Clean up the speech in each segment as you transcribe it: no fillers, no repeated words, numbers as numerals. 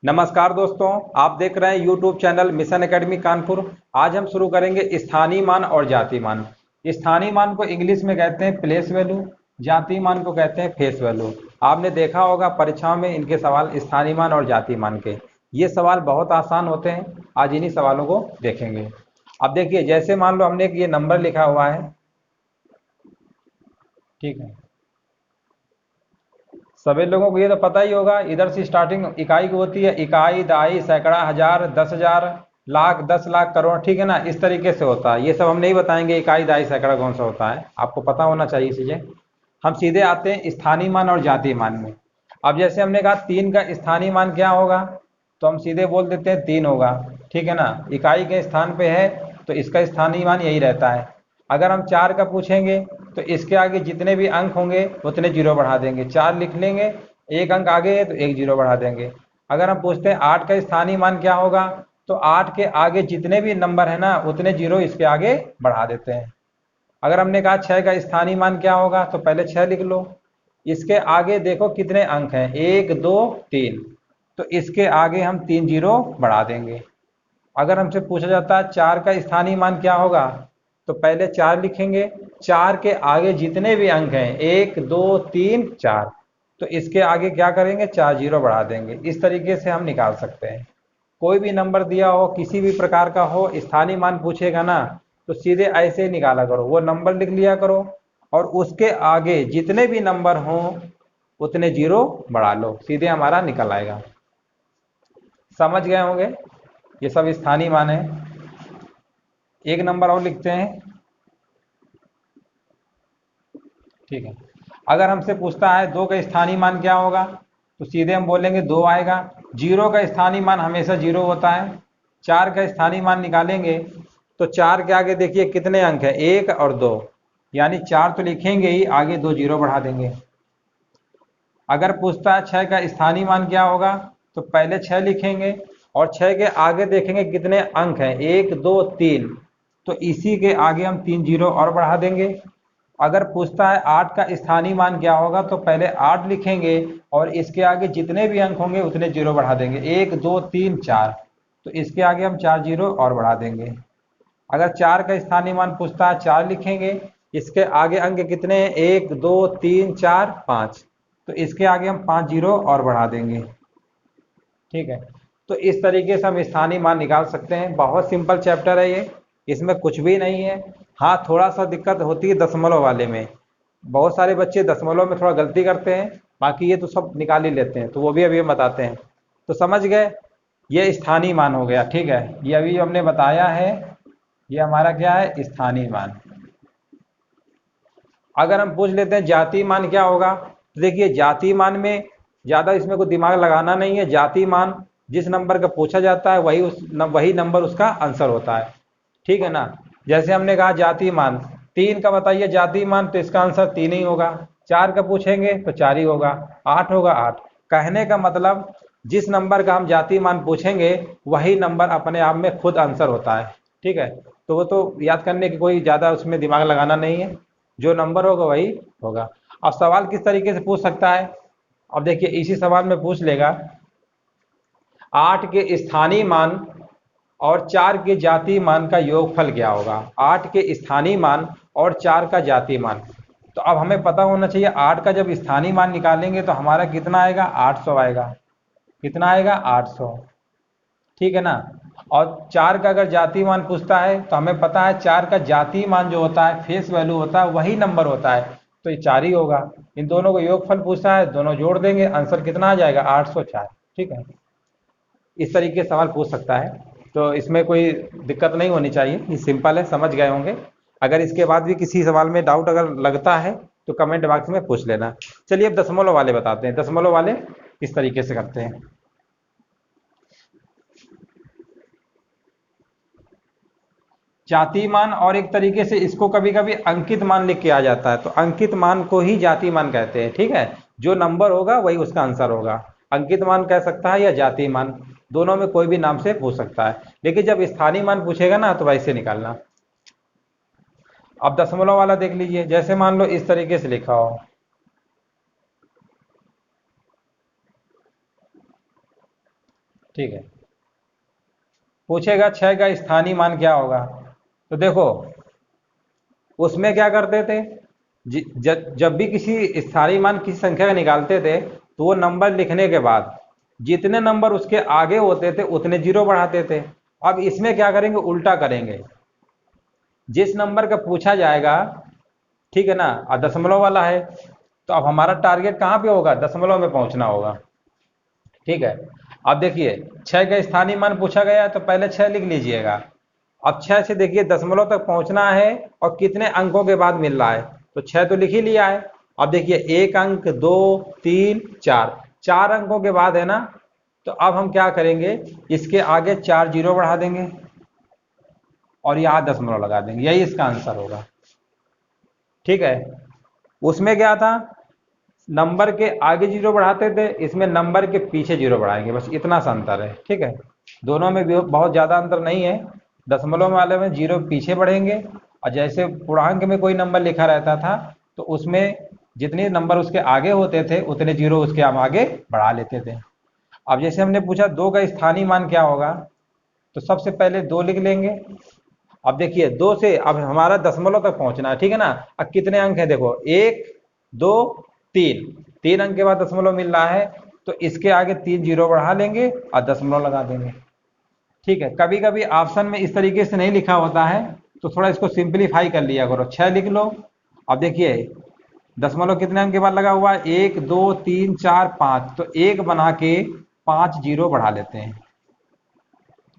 नमस्कार दोस्तों, आप देख रहे हैं YouTube channel mission academy Kanpur. आज हम शुरू करेंगे स्थानीय मान और जातीय मान। स्थानीय मान को इंग्लिश में कहते हैं प्लेस वैल्यू, जातीय मान को कहते हैं फेस वैल्यू। आपने देखा होगा परीक्षाओं में इनके सवाल स्थानीय मान और जातीय मान के। ये सवाल बहुत आसान होते हैं। आज इन्हीं सवालों को देखेंगे। अब देखिए, जैसे मान लो हमने ये नंबर लिखा हुआ है, ठीक है। सभी लोगों को ये तो पता ही होगा, इधर से स्टार्टिंग इकाई की होती है। इकाई, दहाई, सैकड़ा, हजार, 10,000, लाख, 10 लाख, करोड़, ठीक है ना। इस तरीके से होता है। ये सब हम नहीं बताएंगे इकाई, दहाई, सैकड़ा कौन सा होता है, आपको पता होना चाहिए चीजें। हम सीधे आते हैं स्थानीय मान और जातीय मान में। अब जैसे हमने कहा 3 का स्थानीय मान क्या होगा, तो हम सीधे बोल देते हैं 3 होगा, ठीक है ना। इकाई के स्थान पे है तो इसका स्थानीय मान यही रहता है। अगर हम 4 का पूछेंगे तो इसके आगे जितने भी अंक होंगे उतने जीरो बढ़ा देंगे। 4 लिख लेंगे, एक अंक आगे है तो एक जीरो बढ़ा देंगे। अगर हम पूछते हैं 8 का स्थानीय मान क्या होगा, तो 8 के आगे जितने भी नंबर है ना उतने जीरो इसके आगे बढ़ा देते हैं। अगर हमने कहा 6 का स्थानीय मान क्या होगा, तो पहले 6 लिख लो। इसके आगे देखो कितने अंक हैं, 1 2 3, तो इसके आगे हम 3 जीरो बढ़ा देंगे। अगर हमसे पूछा जाता है 4 का स्थानीय मान क्या होगा, तो पहले 4 लिखेंगे। 4 के आगे जितने भी अंक हैं, 1 2 3 4, तो इसके आगे क्या करेंगे, 4 जीरो बढ़ा देंगे। इस तरीके से हम निकाल सकते हैं। कोई भी नंबर दिया हो, किसी भी प्रकार का हो, स्थानीय मान पूछेगा ना, तो सीधे ऐसे ही निकाला करो। वो नंबर लिख लिया करो और उसके आगे जितने भी नंबर हों उतने जीरो बढ़ा लो, सीधे हमारा निकल आएगा। समझ गए होंगे, ये सब स्थानीय मान है। एक नंबर और लिखते हैं, ठीक है। अगर हमसे पूछता है 2 का स्थानीय मान क्या होगा, तो सीधे हम बोलेंगे 2 आएगा। 0 का स्थानीय मान हमेशा 0 होता है। 4 का स्थानीय मान निकालेंगे तो 4 के आगे देखिए कितने अंक है, 1 और 2, यानी 4 तो लिखेंगे ही, आगे 2 जीरो बढ़ा देंगे। अगर पूछता है 6 का स्थानीय मान क्या होगा, तो पहले 6 लिखेंगे और 6 के आगे देखेंगे कितने अंक हैं, 1 2 3, तो इसी के आगे हम 3 जीरो और बढ़ा देंगे। अगर पूछता है 8 का स्थानीय मान क्या होगा, तो पहले 8 लिखेंगे और इसके आगे जितने भी अंक होंगे उतने जीरो बढ़ा देंगे, 1 2 3 4, तो इसके आगे हम 4 जीरो और बढ़ा देंगे। अगर 4 का स्थानीय मान पूछता है, 4 लिखेंगे, इसके आगे अंक कितने हैं, 1 2 3 4 5, तो इसके आगे हम 5 जीरो और बढ़ा देंगे, ठीक है। तो इस तरीके से हम स्थानीय मान निकाल सकते हैं। बहुत सिंपल चैप्टर है ये, इसमें कुछ भी नहीं है। हाँ, थोड़ा सा दिक्कत होती है दशमलव वाले में। बहुत सारे बच्चे दशमलव में थोड़ा गलती करते हैं, बाकी ये तो सब निकाल ही लेते हैं, तो वो भी अभी हम बताते हैं। तो समझ गए, ये स्थानीय मान हो गया, ठीक है। ये अभी हमने बताया है, ये हमारा क्या है, स्थानीय मान। अगर हम पूछ लेते हैं जातीय मान क्या होगा, तो देखिए जातीय मान में ज़्यादा इसमें कोई दिमाग लगाना नहीं है। जातीय मान जिस नंबर का पूछा जाता है वही नंबर उसका आंसर होता है, ठीक है ना। जैसे हमने कहा जातीय मान 3 का बताइए जातीय मान, तो इसका आंसर 3 ही होगा। 4 का पूछेंगे तो 4 ही होगा। 8 होगा 8। कहने का मतलब जिस नंबर का हम जातीय मान पूछेंगे वही नंबर अपने आप में खुद आंसर होता है, ठीक है। तो वो तो याद करने की कोई ज़्यादा उसमें दिमाग लगाना नहीं है, जो नंबर होगा वही होगा। अब सवाल किस तरीके से पूछ सकता है, अब देखिए इसी सवाल में पूछ लेगा 8 के स्थानीय मान और 4 के जातीय मान का योगफल क्या होगा। 8 के स्थानीय मान और 4 का जातीय मान। तो अब हमें पता होना चाहिए 8 का जब स्थानीय मान निकालेंगे तो हमारा कितना आएगा, 800 आएगा। कितना आएगा, 800, ठीक है ना। और 4 का अगर जातीय मान पूछता है तो हमें पता है 4 का जातीय मान जो होता है, फेस वैल्यू होता है, वही नंबर होता है, तो ये 4 ही होगा। इन दोनों को योगफल पूछता है, दोनों जोड़ देंगे, आंसर कितना आ जाएगा, 804, ठीक है। इस तरीके से सवाल पूछ सकता है, तो इसमें कोई दिक्कत नहीं होनी चाहिए, ये सिंपल है, समझ गए होंगे। अगर इसके बाद भी किसी सवाल में डाउट अगर लगता है तो कमेंट बॉक्स में पूछ लेना। चलिए अब दशमलव वाले बताते हैं। दशमलव वाले किस तरीके से करते हैं। जातीय मान, और एक तरीके से इसको कभी कभी अंकित मान लिख के आ जाता है, तो अंकित मान को ही जातीय मान कहते हैं, ठीक है। जो नंबर होगा वही उसका आंसर होगा। अंकित मान कह सकता है या जातीय मान, दोनों में कोई भी नाम से पूछ सकता है, लेकिन जब स्थानीय मान पूछेगा ना तो वैसे निकालना। अब दशमलव वाला देख लीजिए, जैसे मान लो इस तरीके से लिखा हो, ठीक है। पूछेगा 6 का स्थानीय मान क्या होगा, तो देखो उसमें क्या करते थे, जब भी किसी स्थानीय मान किसी संख्या का निकालते थे तो वो नंबर लिखने के बाद जितने नंबर उसके आगे होते थे उतने जीरो बढ़ाते थे। अब इसमें क्या करेंगे, उल्टा करेंगे। जिस नंबर का पूछा जाएगा, ठीक है ना, और दशमलव वाला है, तो अब हमारा टारगेट कहाँ पे होगा, दशमलव में पहुंचना होगा। ठीक है। अब देखिए 6 का स्थानीय मान पूछा गया तो पहले 6 लिख लीजिएगा। अब 6 से देखिए दशमलव तक पहुंचना है और कितने अंकों के बाद मिल रहा है, तो 6 तो लिख ही लिया है। अब देखिए 1 अंक, 2, 3, 4, 4 अंकों के बाद है ना, तो अब हम क्या करेंगे, इसके आगे 4 जीरो बढ़ा देंगे और यहाँ दशमलव लगा देंगे, यही इसका आंसर होगा। ठीक है। उसमें क्या था, नंबर के आगे जीरो बढ़ाते थे, इसमें नंबर के पीछे जीरो बढ़ाएंगे, बस इतना सा अंतर है। ठीक है। दोनों में भी बहुत ज़्यादा अंतर नहीं है। दशमलव वाले में जीरो पीछे बढ़ेंगे, और जैसे पूर्णांक में कोई नंबर लिखा रहता था तो उसमें जितने नंबर उसके आगे होते थे उतने जीरो उसके हम आगे बढ़ा लेते थे। अब जैसे हमने पूछा 2 का स्थानीय मान क्या होगा, तो सबसे पहले 2 लिख लेंगे। अब देखिए 2 से अब हमारा दशमलव तक पहुंचना है, ठीक है ना। अब कितने अंक है, देखो 1, 2, 3, 3 अंक के बाद दशमलव मिल रहा है, तो इसके आगे 3 जीरो बढ़ा लेंगे और दशमलव लगा देंगे। ठीक है। कभी कभी ऑप्शन में इस तरीके से नहीं लिखा होता है, तो थोड़ा इसको सिंप्लीफाई कर लिया करो, 6 लिख लो। अब देखिए दशमलव कितने अंक के बाद लगा हुआ है, 1, 2, 3, 4, 5, तो 1 बना के 5 जीरो बढ़ा लेते हैं।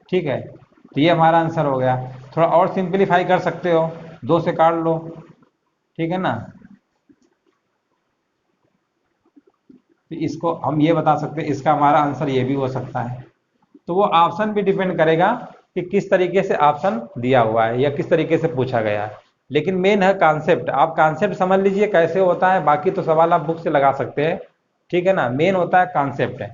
ठीक है। तो ये हमारा आंसर हो गया। थोड़ा और सिंप्लीफाई कर सकते हो, 2 से काट लो, ठीक है ना। तो इसको हम ये बता सकते हैं, इसका हमारा आंसर ये भी हो सकता है। तो वो ऑप्शन भी डिपेंड करेगा कि किस तरीके से ऑप्शन दिया हुआ है या किस तरीके से पूछा गया है। लेकिन मेन है कॉन्सेप्ट, आप कॉन्सेप्ट समझ लीजिए कैसे होता है, बाकी तो सवाल आप बुक से लगा सकते हैं। ठीक है ना, मेन होता है कॉन्सेप्ट है।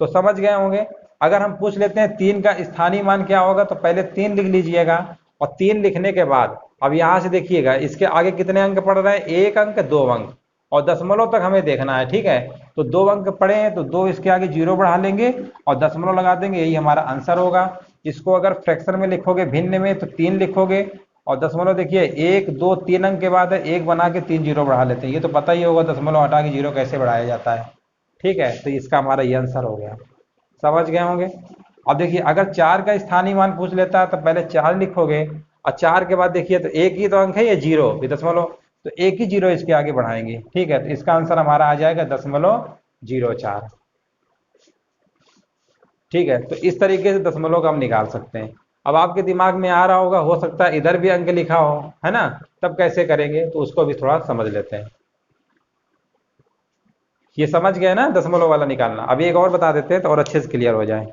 तो समझ गए होंगे। अगर हम पूछ लेते हैं 3 का स्थानीय मान क्या होगा, तो पहले 3 लिख लीजिएगा, और 3 लिखने के बाद अब यहां से देखिएगा इसके आगे कितने अंक पड़ रहे हैं, 1 अंक, 2 अंक, और दशमलव तक हमें देखना है। ठीक है। तो 2 अंक पड़े हैं तो 2 इसके आगे जीरो बढ़ा लेंगे और दशमलव लगा देंगे, यही हमारा आंसर होगा। इसको अगर फ्रैक्शन में लिखोगे, भिन्न में, तो 3 लिखोगे और दशमलव देखिए 1, 2, 3 अंक के बाद है, 1 बना के 3 जीरो बढ़ा लेते हैं। ये तो पता ही होगा दशमलव हटा के जीरो कैसे बढ़ाया जाता है। ठीक है। तो इसका हमारा ये आंसर हो गया। समझ गए होंगे। अब देखिए अगर 4 का स्थानीय मान पूछ लेता है तो पहले 4 लिखोगे, और 4 के बाद देखिए तो एक ही तो अंक है, ये जीरो भी दशमलव, तो एक ही जीरो इसके आगे बढ़ाएंगे। ठीक है। तो इसका आंसर हमारा आ जाएगा 0.04। ठीक है। तो इस तरीके से दशमलव का हम निकाल सकते हैं। अब आपके दिमाग में आ रहा होगा, हो सकता है इधर भी अंक लिखा हो, है ना, तब कैसे करेंगे, तो उसको भी थोड़ा समझ लेते हैं। ये समझ गए ना दशमलव वाला निकालना। अभी एक और बता देते हैं तो और अच्छे से क्लियर हो जाए।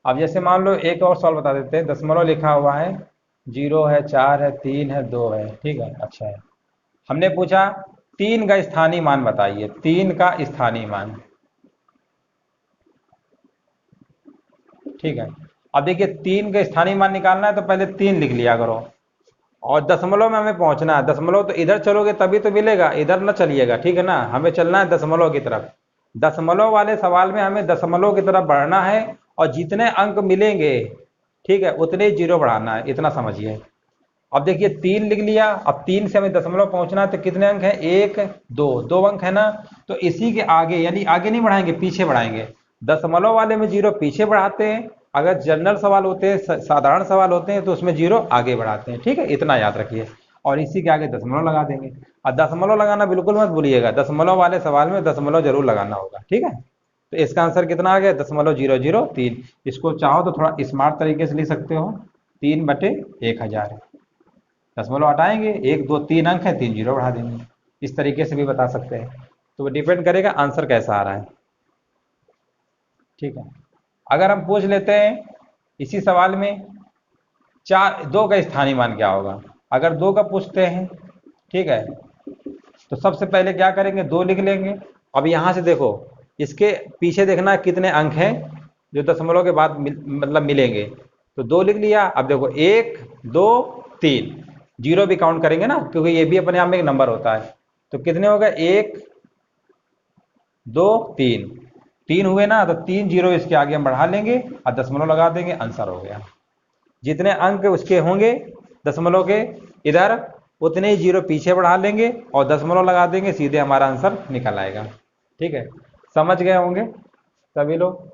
अब जैसे मान लो एक और सवाल बता देते हैं, दशमलव लिखा हुआ है, 0 है, 4 है, 3 है, 2 है। ठीक है। अच्छा है। हमने पूछा 3 का स्थानीय मान बताइए, 3 का स्थानीय मान। ठीक है। अब देखिए 3 का स्थानीय मान निकालना है तो पहले 3 लिख लिया करो, और दशमलव में हमें पहुंचना है। दशमलव तो इधर चलोगे तभी तो मिलेगा, इधर न चलिएगा। ठीक है ना, हमें चलना है दशमलव की तरफ। दशमलव वाले सवाल में हमें दशमलव की तरफ बढ़ना है, और जितने अंक मिलेंगे, ठीक है, उतने ही जीरो बढ़ाना है, इतना समझिए। अब देखिए 3 लिख लिया, अब 3 से हमें दशमलव पहुंचना है, तो कितने अंक हैं, 1, 2, 2 अंक है ना, तो इसी के आगे, यानी आगे नहीं बढ़ाएंगे, पीछे बढ़ाएंगे। दशमलव वाले में जीरो पीछे बढ़ाते हैं, अगर जनरल सवाल होते हैं, साधारण सवाल होते हैं, तो उसमें जीरो आगे बढ़ाते हैं। ठीक है, इतना याद रखिए। और इसी के आगे दशमलव लगा देंगे। और दशमलव लगाना बिल्कुल मत भूलिएगा, दशमलव वाले सवाल में दशमलव जरूर लगाना होगा। ठीक है। तो इसका आंसर कितना आ गया, 0.003। इसको चाहो तो थोड़ा स्मार्ट तरीके से लिख सकते हो, 3/1000। दशमलव हटाएंगे, 1, 2, 3 अंक है, 3 जीरो बढ़ा देंगे। इस तरीके से भी बता सकते हैं। तो वो डिपेंड करेगा आंसर कैसा आ रहा है। ठीक है। अगर हम पूछ लेते हैं इसी सवाल में 2 का स्थानीय मान क्या होगा, अगर 2 का पूछते हैं, ठीक है, तो सबसे पहले क्या करेंगे, 2 लिख लेंगे। अब यहां से देखो, इसके पीछे देखना कितने अंक हैं जो दशमलव के बाद मतलब मिलेंगे। तो 2 लिख लिया। अब देखो 1 2 3, जीरो भी काउंट करेंगे ना, क्योंकि ये भी अपने आप में एक नंबर होता है। तो कितने हो गए, 1 2 3, 3 हुए ना, तो 3 जीरो इसके आगे हम बढ़ा लेंगे और दशमलव लगा देंगे, आंसर हो गया। जितने अंक उसके होंगे दशमलव के इधर, उतने ही जीरो पीछे बढ़ा लेंगे और दशमलव लगा देंगे, सीधे हमारा आंसर निकल आएगा। ठीक है, समझ गए होंगे सभी लोग।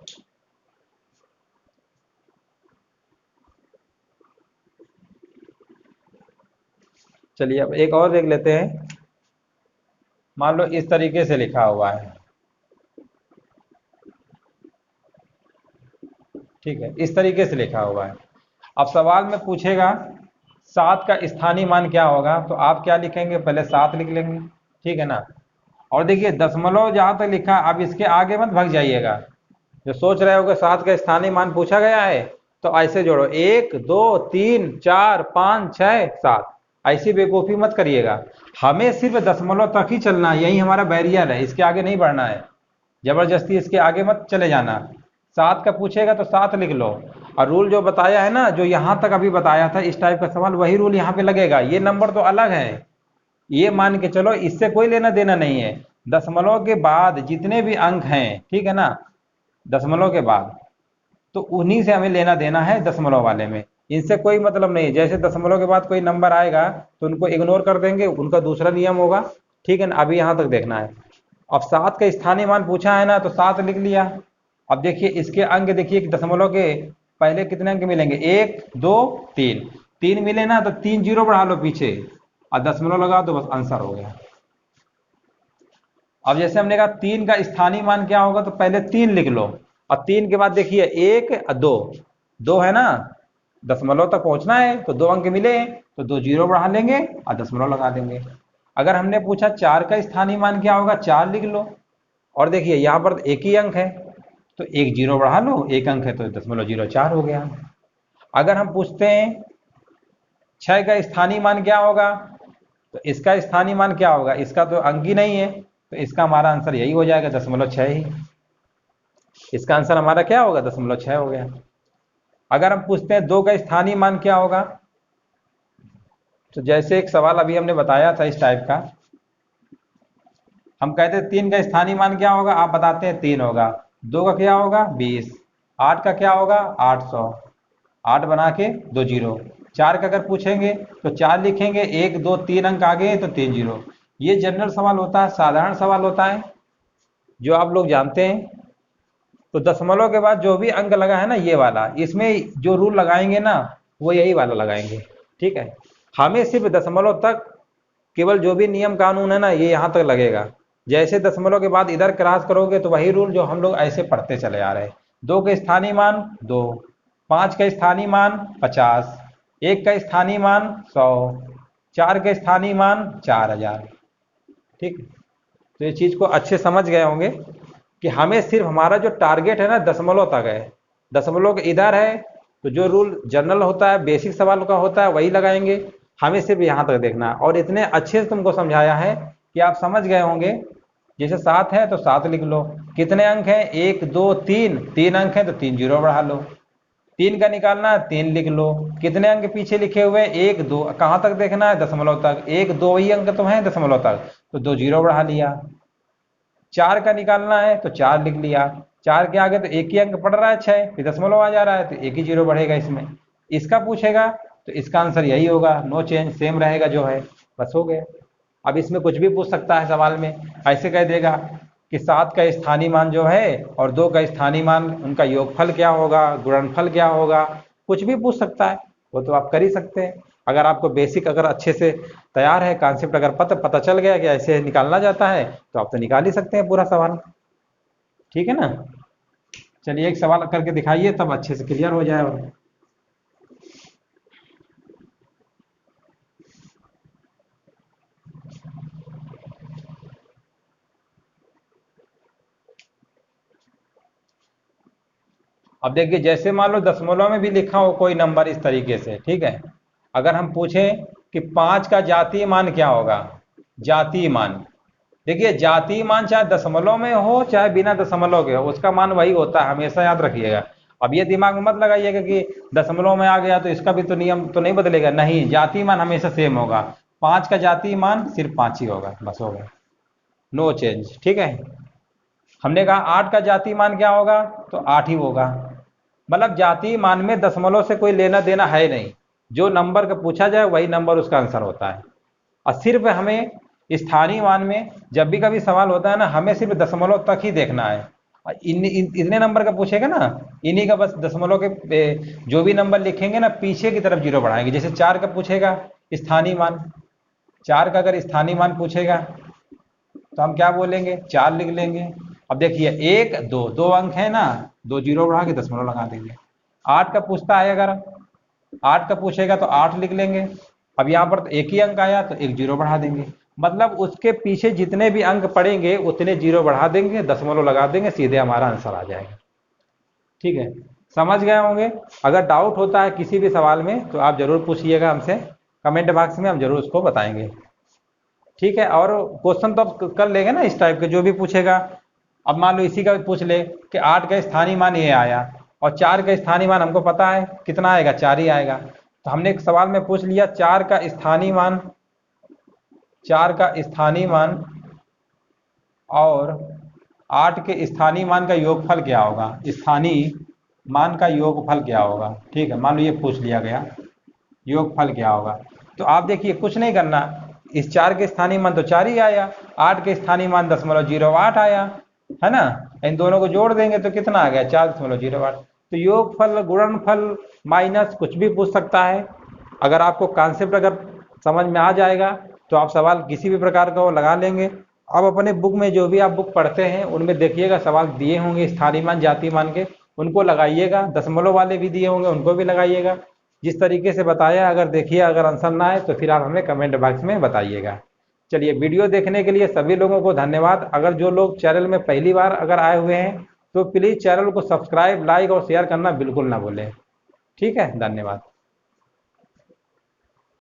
चलिए अब एक और देख लेते हैं। मान लो इस तरीके से लिखा हुआ है, ठीक है, इस तरीके से लिखा हुआ है। अब सवाल में पूछेगा 7 का स्थानीय मान क्या होगा, तो आप क्या लिखेंगे, पहले 7 लिख लेंगे, ठीक है ना। और देखिए दशमलव जहां तक लिखा, अब इसके आगे मत भाग जाइएगा। जो सोच रहे हो कि 7 का स्थानीय मान पूछा गया है, तो ऐसे जोड़ो 1 2 3 4 5 6 7, ऐसी बेवकूफ़ी मत करिएगा। हमें सिर्फ दशमलव तक ही चलना है, यही हमारा बैरियर है, इसके आगे नहीं बढ़ना है। जबरदस्ती इसके आगे मत चले जाना। 7 का पूछेगा तो 7 लिख लो। और रूल जो बताया है ना, जो यहाँ तक अभी बताया था इस टाइप का सवाल, वही रूल यहाँ पे लगेगा। ये नंबर तो अलग है, ये मान के चलो, इससे कोई लेना देना नहीं है। दशमलव के बाद जितने भी अंक हैं, ठीक है ना, दशमलव के बाद, तो उन्हीं से हमें लेना देना है, दशमलव वाले में। इनसे कोई मतलब नहीं है। जैसे दशमलव के बाद कोई नंबर आएगा तो उनको इग्नोर कर देंगे, उनका दूसरा नियम होगा, ठीक है ना। अभी यहाँ तक देखना है। अब 7 का स्थानीय मान पूछा है ना, तो 7 लिख लिया। अब देखिए इसके अंक, देखिए कि दशमलव के पहले कितने अंक मिलेंगे, 1 2 3, 3 मिले ना, तो 3 जीरो बढ़ा लो पीछे और दशमलव लगा दो, बस आंसर हो गया। अब जैसे हमने कहा 3 का स्थानीय मान क्या होगा, तो पहले 3 लिख लो और 3 के बाद देखिए 1 और 2, 2 है ना, दशमलव तक पहुंचना है, तो 2 अंक मिले तो 2 जीरो बढ़ा लेंगे और दशमलव लगा देंगे। अगर हमने पूछा 4 का स्थानीय मान क्या होगा, 4 लिख लो। और देखिए यहाँ पर एक ही अंक है, तो 1 जीरो बढ़ा लो, 1 अंक है तो 0.04 हो गया। अगर हम पूछते हैं 6 का स्थानीय मान क्या होगा, तो इसका स्थानीय मान क्या होगा, इसका तो अंक ही नहीं है, तो इसका हमारा आंसर यही हो जाएगा, 0.6 ही। इसका आंसर हमारा क्या होगा, 0.6 हो गया। अगर हम पूछते हैं 2 का स्थानीय मान क्या होगा, तो जैसे एक सवाल अभी हमने बताया था इस टाइप का, हम कहते हैं 3 का स्थानीय मान क्या होगा, आप बताते हैं 3 होगा, 2 का क्या होगा 20, 8 का क्या होगा 800, 8 बना के 2 जीरो। 4 का अगर पूछेंगे तो 4 लिखेंगे, 1 2 3 अंक आगे तो 3 जीरो। ये जनरल सवाल होता है, साधारण सवाल होता है, जो आप लोग जानते हैं। तो दशमलव के बाद जो भी अंक लगा है ना, ये वाला, इसमें जो रूल लगाएंगे ना, वो यही वाला लगाएंगे, ठीक है। हमें सिर्फ दशमलव तक, केवल जो भी नियम कानून है ना, ये यहाँ तक लगेगा। जैसे दशमलव के बाद इधर क्रॉस करोगे तो वही रूल जो हम लोग ऐसे पढ़ते चले आ रहे हैं। 2 के स्थानीय मान 2, 5 का स्थानीय मान 50, 1 का स्थानीय मान 100, 4 का स्थानीय मान 4000, ठीक। तो ये चीज़ को अच्छे समझ गए होंगे कि हमें सिर्फ हमारा जो टारगेट है ना, दशमलव तक है। दशमलव के इधर है तो जो रूल जनरल होता है, बेसिक सवाल का होता है, वही लगाएंगे। हमें सिर्फ यहाँ तक देखना है, और इतने अच्छे से तुमको समझाया है कि आप समझ गए होंगे। जैसे 7 है तो 7 लिख लो। कितने अंक हैं, 1 2 3, 3 अंक हैं तो 3 जीरो बढ़ा लो। 3 का निकालना है, 3 लिख लो। कितने अंक पीछे लिखे हुए हैं, 1 2, कहाँ तक देखना है, दशमलव तक। 1 2 ही अंक तो हैं दशमलव तक, तो 2 जीरो बढ़ा लिया। 4 का निकालना है तो 4 लिख लिया। 4 के आगे तो एक ही अंक पड़ रहा है 6, फिर दशमलव आ जा रहा है, तो एक ही जीरो बढ़ेगा इसमें। इसका पूछेगा तो इसका आंसर यही होगा, नो चेंज, सेम रहेगा जो है, बस हो गया। अब इसमें कुछ भी पूछ सकता है सवाल में, ऐसे कह देगा कि 7 का स्थानीय मान जो है और 2 का स्थानीय मान, उनका योगफल क्या होगा, गुणनफल क्या होगा, कुछ भी पूछ सकता है। वो तो आप कर ही सकते हैं। अगर आपको बेसिक अगर अच्छे से तैयार है, कॉन्सेप्ट अगर पता चल गया कि ऐसे निकालना जाता है, तो आप तो निकाल ही सकते हैं पूरा सवाल, ठीक है ना। चलिए एक सवाल करके दिखाइए, तब अच्छे से क्लियर हो जाए। और अब देखिए, जैसे मान लो दशमलव में भी लिखा हो कोई नंबर इस तरीके से, ठीक है। अगर हम पूछें कि 5 का जातीय मान क्या होगा, जातीय मान, देखिए जातीय मान चाहे दशमलव में हो चाहे बिना दशमलव के हो, उसका मान वही होता है, हमेशा याद रखिएगा। अब ये दिमाग में मत लगाइएगा कि दशमलव में आ गया तो इसका भी तो नियम तो नहीं बदलेगा, नहीं, जाति मान हमेशा सेम होगा। 5 का जाति मान सिर्फ 5 ही होगा, बस हो गया, नो चेंज। ठीक है, हमने कहा 8 का जाति मान क्या होगा, तो 8 ही होगा। मतलब जाति मान में दशमलव से कोई लेना देना है नहीं, जो नंबर का पूछा जाए वही नंबर उसका आंसर होता है। और सिर्फ हमें स्थानीय मान में जब भी कभी सवाल होता है ना, हमें सिर्फ दशमलव तक ही देखना है। इतने नंबर का पूछेगा ना, इन्हीं का बस दशमलव के जो भी नंबर लिखेंगे ना पीछे की तरफ जीरो बढ़ाएंगे। जैसे 4 का पूछेगा स्थानीय मान, 4 का अगर स्थानीय मान पूछेगा तो हम क्या बोलेंगे, 4 लिख लेंगे। अब देखिए 1 2 2 अंक है ना, 2 जीरो बढ़ा के दशमलव लगा देंगे। 8 का पूछता है, अगर 8 का पूछेगा तो 8 लिख लेंगे। अब यहाँ पर तो एक ही अंक आया तो 1 जीरो बढ़ा देंगे। मतलब उसके पीछे जितने भी अंक पड़ेंगे उतने जीरो बढ़ा देंगे, दशमलव लगा देंगे, सीधे हमारा आंसर आ जाएगा। ठीक है, समझ गए होंगे। अगर डाउट होता है किसी भी सवाल में तो आप जरूर पूछिएगा हमसे, कमेंट बॉक्स में हम जरूर उसको बताएंगे। ठीक है, और क्वेश्चन तो आप कर लेंगे ना इस टाइप के जो भी पूछेगा। अब मान लो इसी का भी पूछ ले कि 8 का स्थानीय मान ये आया और 4 का स्थानीय मान हमको पता है कितना आएगा, 4 ही आएगा। तो हमने एक सवाल में पूछ लिया 4 का स्थानीय मान, 4 का स्थानीय मान और 8 के स्थानीय मान का योगफल क्या होगा, स्थानीय मान का योगफल क्या होगा। ठीक है, मान लो ये पूछ लिया गया, योगफल क्या होगा। तो आप देखिए कुछ नहीं करना, इस 4 के स्थानीय मान तो 4 ही आया, 8 के स्थानीय मान 0.08 आया, है ना। इन दोनों को जोड़ देंगे तो कितना आ गया, 4.08। तो योगफल, गुणनफल, माइनस कुछ भी पूछ सकता है। अगर आपको कॉन्सेप्ट अगर समझ में आ जाएगा तो आप सवाल किसी भी प्रकार का वो लगा लेंगे। अब अपने बुक में जो भी आप बुक पढ़ते हैं उनमें देखिएगा सवाल दिए होंगे स्थानीय मान जाति मान के, उनको लगाइएगा। दशमलव वाले भी दिए होंगे उनको भी लगाइएगा। जिस तरीके से बताया अगर देखिए, अगर आंसर ना आए तो फिर आप हमें कमेंट बॉक्स में बताइएगा। चलिए, वीडियो देखने के लिए सभी लोगों को धन्यवाद। अगर जो लोग चैनल में पहली बार अगर आए हुए हैं तो प्लीज़ चैनल को सब्सक्राइब, लाइक और शेयर करना बिल्कुल ना भूलें। ठीक है, धन्यवाद।